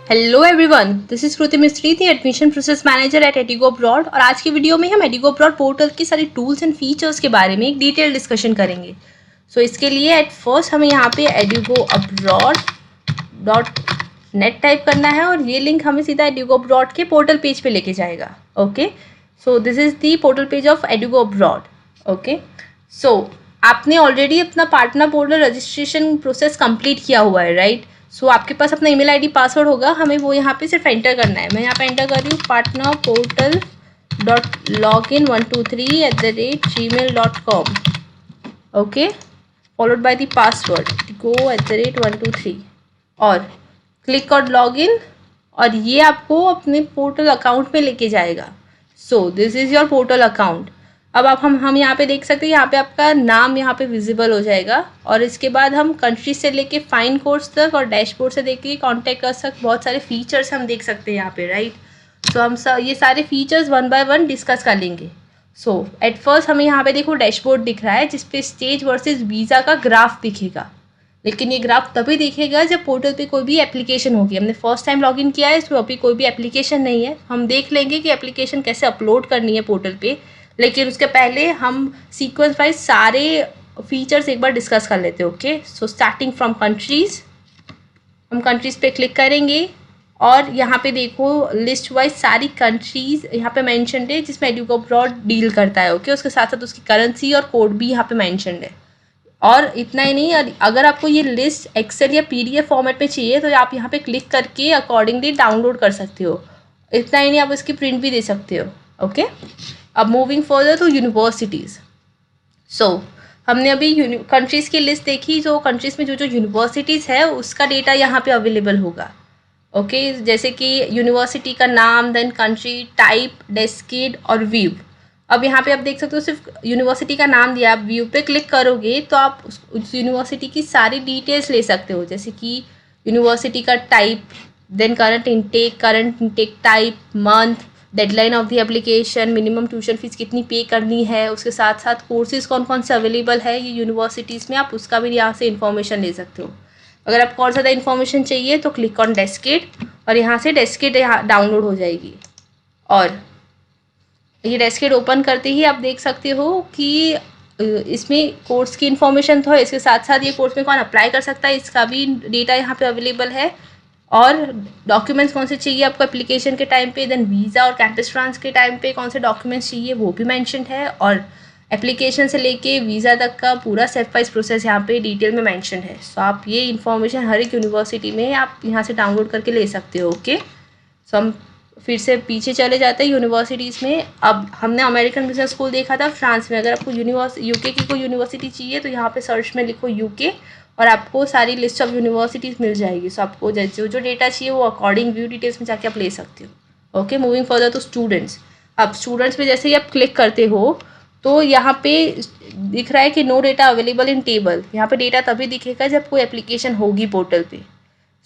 Hello everyone, this is Shruti Mistry, the admission process manager at Edugo Abroad. और आज की video में हम एडिगो अब्रॉड पोर्टल की सारी टूल्स एंड फीचर्स के बारे में एक डिटेल डिस्कशन करेंगे। सो इसके लिए एट फर्स्ट हमें यहाँ पे edigoabroad.net टाइप करना है और ये लिंक हमें सीधा एडिगो अब्रॉड के पोर्टल पेज पे लेके जाएगा। Okay, so this is the portal page of Edugo Abroad. Okay, so आपने ऑलरेडी अपना partner portal registration process complete किया हुआ है, राइट? सो आपके पास अपना ईमेल आईडी पासवर्ड होगा, हमें वो यहाँ पे सिर्फ एंटर करना है। मैं यहाँ पे एंटर कर रही हूँ partnerportal.login123@gmail.com। Okay, followed by the password go@123 और क्लिक और लॉगिन, और ये आपको अपने पोर्टल अकाउंट में लेके जाएगा। So this is your portal account. अब आप हम यहाँ पे देख सकते हैं, यहाँ पे आपका नाम यहाँ पे विजिबल हो जाएगा। और इसके बाद हम कंट्री से लेके फाइन कोर्स तक और डैशबोर्ड से देख के कॉन्टैक्ट कर सकते, बहुत सारे फीचर्स हम देख सकते हैं यहाँ पे, राइट? सो हम ये सारे features one by one discuss कर लेंगे। सो एट फर्स्ट हमें यहाँ पे देखो डैशबोर्ड दिख रहा है, जिसपे स्टेज वर्सेस वीज़ा का ग्राफ दिखेगा। लेकिन ये ग्राफ तभी दिखेगा जब पोर्टल पे कोई भी एप्लीकेशन होगी। हमने फर्स्ट टाइम लॉगिन किया है, इसमें अभी कोई भी एप्लीकेशन नहीं है। हम देख लेंगे कि एप्लीकेशन कैसे अपलोड करनी है पोर्टल पे, लेकिन उसके पहले हम सीक्वेंस वाइज सारे फीचर्स एक बार डिस्कस कर लेते हैं। Okay, so starting from countries, हम कंट्रीज़ पे क्लिक करेंगे और यहाँ पे देखो लिस्ट वाइज सारी कंट्रीज़ यहाँ पे मेंशन्ड है जिसमें एडिगो अब्रॉड डील करता है। ओके, उसके साथ साथ उसकी करेंसी और कोड भी यहाँ पे मेंशन्ड है। और इतना ही नहीं, अगर आपको ये लिस्ट एक्सेल या पीडीएफ फॉर्मेट पे चाहिए तो आप यहाँ पे क्लिक करके अकॉर्डिंगली डाउनलोड कर सकते हो। इतना ही नहीं, आप इसकी प्रिंट भी दे सकते हो। ओके, अब मूविंग फर्दर टू यूनिवर्सिटीज़। सो हमने अभी कंट्रीज़ की लिस्ट देखी, जो कंट्रीज़ में जो जो यूनिवर्सिटीज़ है उसका डेटा यहाँ पे अवेलेबल होगा। ओके, जैसे कि यूनिवर्सिटी का नाम, देन कंट्री, टाइप, डेस्केड और व्यू। अब यहाँ पे आप देख सकते हो सिर्फ यूनिवर्सिटी का नाम दिया, आप व्यू पे क्लिक करोगे तो आप उस यूनिवर्सिटी की सारी डिटेल्स ले सकते हो, जैसे कि यूनिवर्सिटी का type, then current intake type, month, deadline of the application, minimum tuition fees कितनी पे करनी है, उसके साथ साथ कोर्सेज कौन कौन से अवेलेबल है ये यूनिवर्सिटीज़ में, आप उसका भी यहाँ से इन्फॉर्मेशन ले सकते हो। अगर आपको और ज़्यादा इन्फॉर्मेशन चाहिए तो क्लिक ऑन डेस्केड और यहाँ से डेस्केड यहाँ डाउनलोड हो जाएगी। और ये डेस्केड ओपन करते ही आप देख सकते हो कि इसमें कोर्स की इन्फॉर्मेशन तो है, इसके साथ साथ ये कोर्स में कौन अप्लाई कर सकता है इसका भी डेटा यहाँ पे अवेलेबल है। और डॉक्यूमेंट्स कौन से चाहिए आपको एप्लीकेशन के टाइम पे, देन वीज़ा और कैंपस ट्रांस के टाइम पे कौन से डॉक्यूमेंट्स चाहिए वो भी मेंशन्ड है। और एप्लीकेशन से लेके वीज़ा तक का पूरा स्टेप वाइज प्रोसेस यहाँ पे डिटेल में मेंशन है। सो आप ये इन्फॉर्मेशन हर एक यूनिवर्सिटी में आप यहाँ से डाउनलोड करके ले सकते हो। ओके, सो हम फिर से पीछे चले जाते हैं यूनिवर्सिटीज़ में। अब हमने अमेरिकन बिजनेस स्कूल देखा था फ्रांस में। अगर आपको यूके की कोई यूनिवर्सिटी चाहिए तो यहाँ पे सर्च में लिखो यूके और आपको सारी लिस्ट ऑफ यूनिवर्सिटीज़ मिल जाएगी। सो आपको जो जो डेटा चाहिए वो अकॉर्डिंग व्यू डिटेल्स में जाके आप ले सकते हो। Okay, moving further to students. अब स्टूडेंट्स में जैसे ही आप क्लिक करते हो तो यहाँ पे दिख रहा है कि no data available in table. यहाँ पे डेटा तभी दिखेगा जब कोई एप्लीकेशन होगी पोर्टल पे।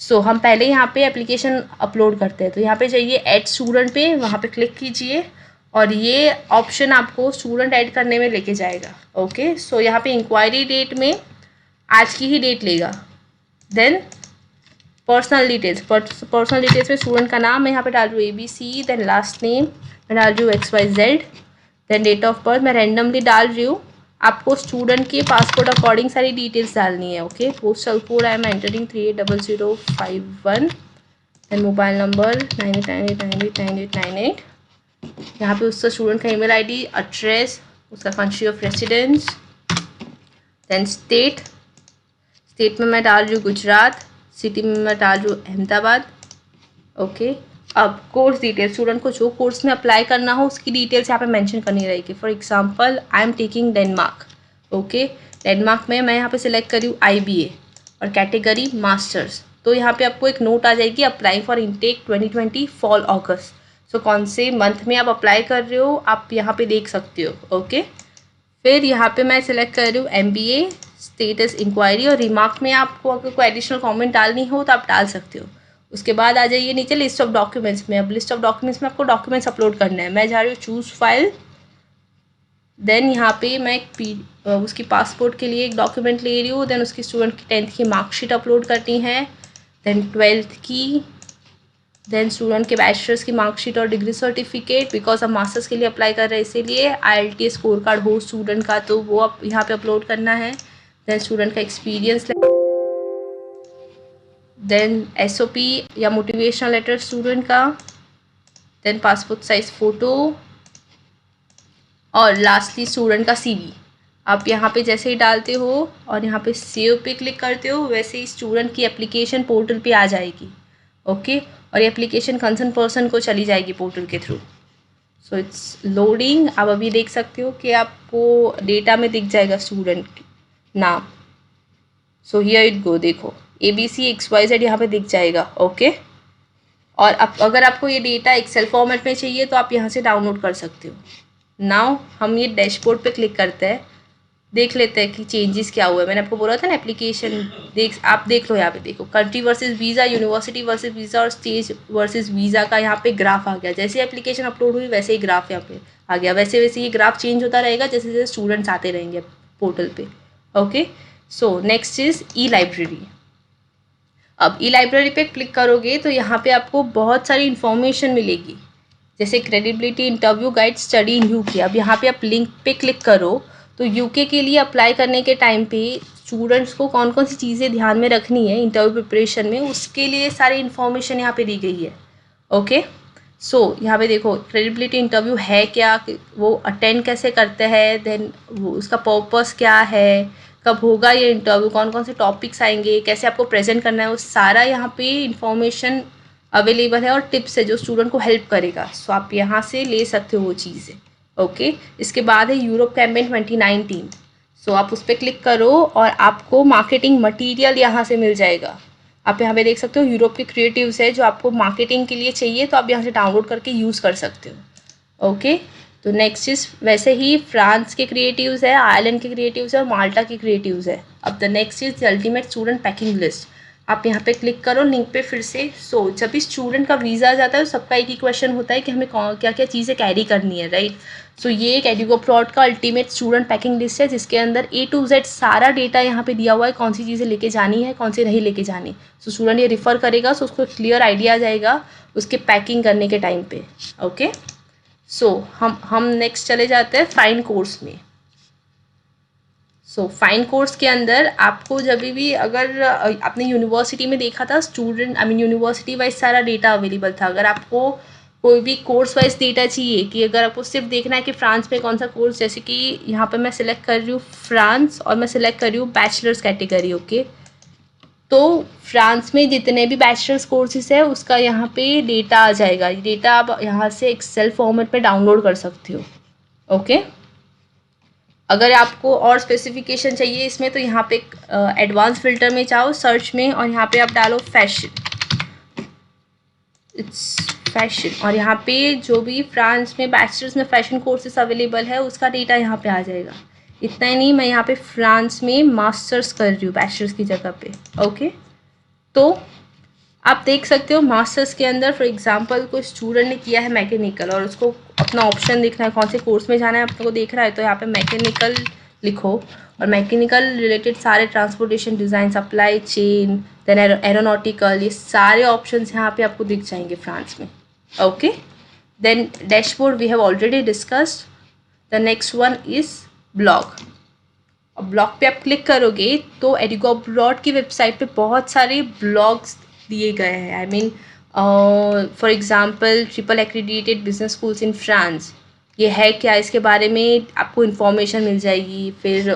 सो हम पहले यहाँ पे एप्लीकेशन अपलोड करते हैं, तो यहाँ पे जाइए ऐड स्टूडेंट पे, वहाँ पे क्लिक कीजिए और ये ऑप्शन आपको स्टूडेंट ऐड करने में लेके जाएगा। ओके, सो यहाँ पे इंक्वायरी डेट में आज की ही डेट लेगा। देन पर्सनल डिटेल्स में स्टूडेंट का नाम मैं यहाँ पे डाल रही हूँ ABC, देन लास्ट नेम मैं डाल रही हूँ XYZ, then date of birth मैं रैंडमली डाल रही हूँ। आपको स्टूडेंट के पासपोर्ट अकॉर्डिंग सारी डिटेल्स डालनी है। Okay, postal code I am entering 380051, then mobile number 9898989898। यहाँ पे उसका स्टूडेंट का ईमेल आईडी, एड्रेस, उसका country of residence, then state में मैं डाल रही हूँ गुजरात, सिटी में मैं डाल रही हूँ अहमदाबाद। ओके, अब कोर्स डिटेल, स्टूडेंट को जो कोर्स में अप्लाई करना हो उसकी डिटेल्स यहाँ पे मेंशन करनी रहेगी। For example I am taking Denmark. Okay, Denmark में मैं यहाँ पे सिलेक्ट करी हूँ IBA और कैटेगरी मास्टर्स। तो यहाँ पे आपको एक नोट आ जाएगी, अप्लाई फॉर इनटेक 2020 फॉल अगस्त। सो कौन से मंथ में आप अप्लाई कर रहे हो आप यहाँ पे देख सकते हो। ओके, फिर यहाँ पे मैं सिलेक्ट कर रही हूँ MBA स्टेटस इंक्वायरी, और रिमार्क में आपको अगर कोई एडिशनल कमेंट डालनी हो तो आप डाल सकते हो। उसके बाद आ जाइए नीचे लिस्ट ऑफ डॉक्यूमेंट्स में। अब लिस्ट ऑफ डॉक्यूमेंट्स में आपको डॉक्यूमेंट्स अपलोड करना है। मैं जा रही हूँ चूज़ फाइल, देन यहाँ पे मैं उसकी पासपोर्ट के लिए एक डॉक्यूमेंट ले रही हूँ, देन उसकी स्टूडेंट की 10th की मार्कशीट अपलोड करनी है, देन 12th की, देन स्टूडेंट के बैचलर्स की मार्कशीट और डिग्री सर्टिफिकेट, बिकॉज हम मास्टर्स के लिए अप्लाई कर रहे हैं इसीलिए IELTS स्कोर कार्ड हो स्टूडेंट का तो वो आप यहाँ पे अपलोड करना है। देन स्टूडेंट का एक्सपीरियंस, देन SOP या मोटिवेशनल लेटर स्टूडेंट का, देन पासपोर्ट साइज फ़ोटो, और लास्टली स्टूडेंट का CV। आप यहाँ पे जैसे ही डालते हो और यहाँ पे सेव पे क्लिक करते हो वैसे ही स्टूडेंट की एप्लीकेशन पोर्टल पे आ जाएगी। ओके, और ये एप्लीकेशन कंसर्न पर्सन को चली जाएगी पोर्टल के थ्रू। So it's loading. आप अभी देख सकते हो कि आपको डेटा में दिख जाएगा स्टूडेंट नाम। सो हियर इट गो, देखो ABC XYZ यहाँ पे दिख जाएगा। ओके, और अब अगर आपको ये डेटा एक्सेल फॉर्मेट में चाहिए तो आप यहाँ से डाउनलोड कर सकते हो। नाउ हम ये डैशबोर्ड पे क्लिक करते हैं, देख लेते हैं कि चेंजेस क्या हुआ है। मैंने आपको बोला था ना एप्लीकेशन, आप देख लो यहाँ पे, देखो country versus visa, university versus visa और स्टेज वर्सेस वीज़ा का यहाँ पे ग्राफ आ गया। जैसे एप्लीकेशन अपलोड हुई वैसे ही ग्राफ यहाँ पे आ गया। वैसे वैसे ये ग्राफ चेंज होता रहेगा जैसे जैसे स्टूडेंट्स आते रहेंगे पोर्टल पे। Okay, so next is e library. अब E-लाइब्रेरी पे क्लिक करोगे तो यहाँ पे आपको बहुत सारी इन्फॉर्मेशन मिलेगी, जैसे credibility, interview guide, study in UK। अब यहाँ पे आप लिंक पे क्लिक करो तो UK के लिए अप्लाई करने के टाइम पे स्टूडेंट्स को कौन कौन सी चीज़ें ध्यान में रखनी है इंटरव्यू प्रिपरेशन में, उसके लिए सारी इन्फॉर्मेशन यहाँ पे दी गई है। ओके, सो यहाँ पे देखो क्रेडिबिलिटी इंटरव्यू है क्या, वो अटेंड कैसे करते हैं, देन उसका पर्पस क्या है, कब होगा ये इंटरव्यू, कौन कौन से टॉपिक्स आएंगे, कैसे आपको प्रेजेंट करना है, वो सारा यहाँ पे इंफॉर्मेशन अवेलेबल है और टिप्स है जो स्टूडेंट को हेल्प करेगा। सो आप यहाँ से ले सकते हो वो चीज़ें। ओके, इसके बाद है यूरोप कैंपेन 2019। सो आप उस पर क्लिक करो और आपको मार्केटिंग मटेरियल यहाँ से मिल जाएगा। आप यहाँ पे देख सकते हो यूरोप के क्रिएटिव्स है जो आपको मार्केटिंग के लिए चाहिए, तो आप यहाँ से डाउनलोड करके यूज़ कर सकते हो। ओके, तो नेक्स्ट इज वैसे ही फ्रांस के क्रिएटिव्स है, आयरलैंड के क्रिएटिव्स है और माल्टा के क्रिएटिव्स है। अब the next is the ultimate student packing list. आप यहाँ पे क्लिक करो लिंक पे फिर से। सो जब भी स्टूडेंट का वीज़ा आ जाता है तो सबका एक ही क्वेश्चन होता है कि हमें क्या क्या चीज़ें कैरी करनी है, राइट। सो ये एक एडुकोप्रॉड का अल्टीमेट स्टूडेंट पैकिंग लिस्ट है जिसके अंदर A to Z सारा डेटा यहाँ पे दिया हुआ है, कौन सी चीज़ें लेके जानी है, कौन सी नहीं लेके जानी। सो स्टूडेंट ये रिफ़र करेगा सो उसको क्लियर आइडिया आ जाएगा उसके पैकिंग करने के टाइम पे। ओके, सो हम नेक्स्ट चले जाते हैं फाइन कोर्स में। सो फाइन कोर्स के अंदर आपको जब भी अगर आपने यूनिवर्सिटी में देखा था स्टूडेंट यूनिवर्सिटी वाइज सारा डेटा अवेलेबल था। अगर आपको कोई भी कोर्स वाइज डेटा चाहिए कि अगर आपको सिर्फ देखना है कि फ्रांस में कौन सा कोर्स, जैसे कि यहाँ पे मैं सिलेक्ट कर रही हूँ फ्रांस और मैं सिलेक्ट कर रही हूँ बैचलर्स कैटेगरी। ओके, तो फ्रांस में जितने भी बैचलर्स कोर्सेज है उसका यहाँ पे डेटा आ जाएगा। ये डेटा आप यहाँ से एक्सेल फॉर्मेट में डाउनलोड कर सकते हो। ओके, अगर आपको और स्पेसिफिकेशन चाहिए इसमें तो यहाँ पे एडवांस फिल्टर में जाओ सर्च में और यहाँ पे आप डालो फैशन, इट्स फैशन, और यहाँ पे जो भी फ्रांस में बैचलर्स में फैशन कोर्सेज अवेलेबल है उसका डेटा यहाँ पे आ जाएगा। इतना ही नहीं, मैं यहाँ पे फ्रांस में मास्टर्स कर रही हूँ बैचलर्स की जगह पे। ओके, तो आप देख सकते हो मास्टर्स के अंदर फॉर एग्जांपल कोई स्टूडेंट ने किया है मैकेनिकल और उसको अपना ऑप्शन देखना है कौन से कोर्स में जाना है आपको देख रहा है, तो यहाँ पे मैकेनिकल लिखो और मैकेनिकल रिलेटेड सारे transportation, design, supply chain, then aeronautical, ये सारे ऑप्शंस यहाँ पे आपको दिख जाएंगे फ्रांस में। Okay, then dashboard we have already discussed. The next one is blog. अब ब्लॉग पे आप क्लिक करोगे तो एडुकोप्रॉड की वेबसाइट पे बहुत सारे ब्लॉग्स दिए गए हैं। I mean for example triple accredited business schools in France, ये है क्या, इसके बारे में आपको इन्फॉर्मेशन मिल जाएगी। फिर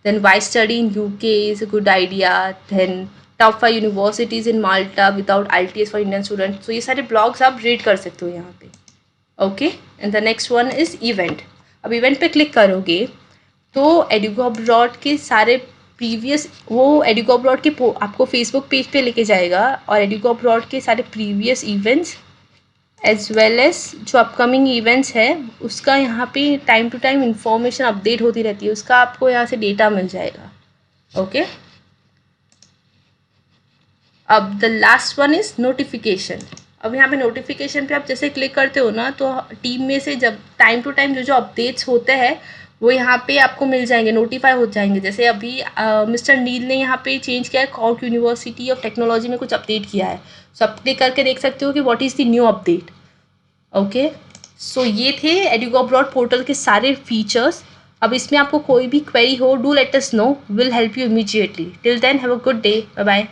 then why study in UK is a good idea, then top 5 universities in Malta without IELTS for Indian student. तो ये सारे ब्लॉग्स आप रीड कर सकते हो यहाँ पे। Okay, and the next one is event. अब इवेंट पे क्लिक करोगे तो एडुकोप्रॉड के सारे प्रीवियस, वो एडुकोप्रॉड के आपको फेसबुक पेज पे लेके जाएगा और एडुकोप्रॉड के सारे previous events as well as जो अपकमिंग इवेंट्स है उसका यहाँ पे time to time information update होती रहती है, उसका आपको यहाँ से डेटा मिल जाएगा। ओके, अब the last one is notification. अब यहाँ पे नोटिफिकेशन पे आप जैसे क्लिक करते हो ना तो टीम में से जब टाइम टू टाइम जो जो अपडेट्स होते हैं वो यहाँ पे आपको मिल जाएंगे, नोटिफाई हो जाएंगे। जैसे अभी मिस्टर नील ने यहाँ पे चेंज किया है, कॉर्क यूनिवर्सिटी ऑफ टेक्नोलॉजी में कुछ अपडेट किया है, सो आप क्लिक करके देख सकते हो कि what is the new update. Okay, so ये थे एडुको अब्रॉड पोर्टल के सारे फीचर्स। अब इसमें आपको कोई भी क्वेरी हो, do let us know, will help you immediately. Till then have a good day, bye bye.